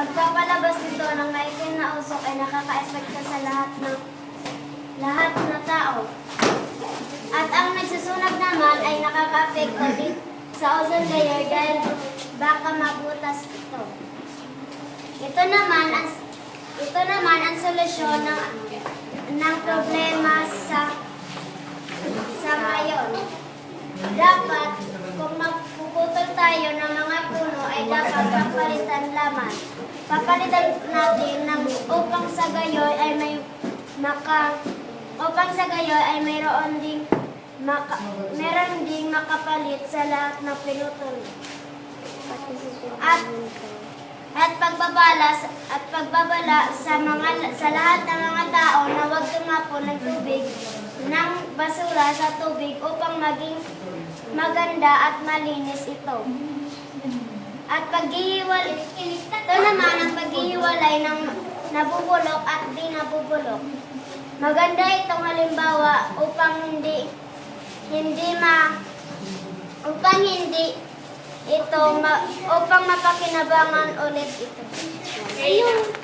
pagpapalabas nito ng maitim na usok ay nakaka-epekto sa lahat na tao. At ang nagsusunog naman ay nakaka-apekto din sa ozone layer dahil baka mabutas ito. Ito naman ang solusyon ng problema sa ngayon. Dapat, kung magpuputol tayo ng mga puno, ay dapat papalitan lamang. Papalitan natin upang sa gayon ay mayroon ding makapalit sa lahat ng pinutol. At pagbabala sa lahat ng mga tao na huwag tumapon ng tubig ng basura sa tubig upang maging maganda at malinis ito. At ito naman ang paghihiwalay ng nabubulok at di nabubulok. Maganda itong halimbawa upang upang mapakinabangan ulit ito. Ayun.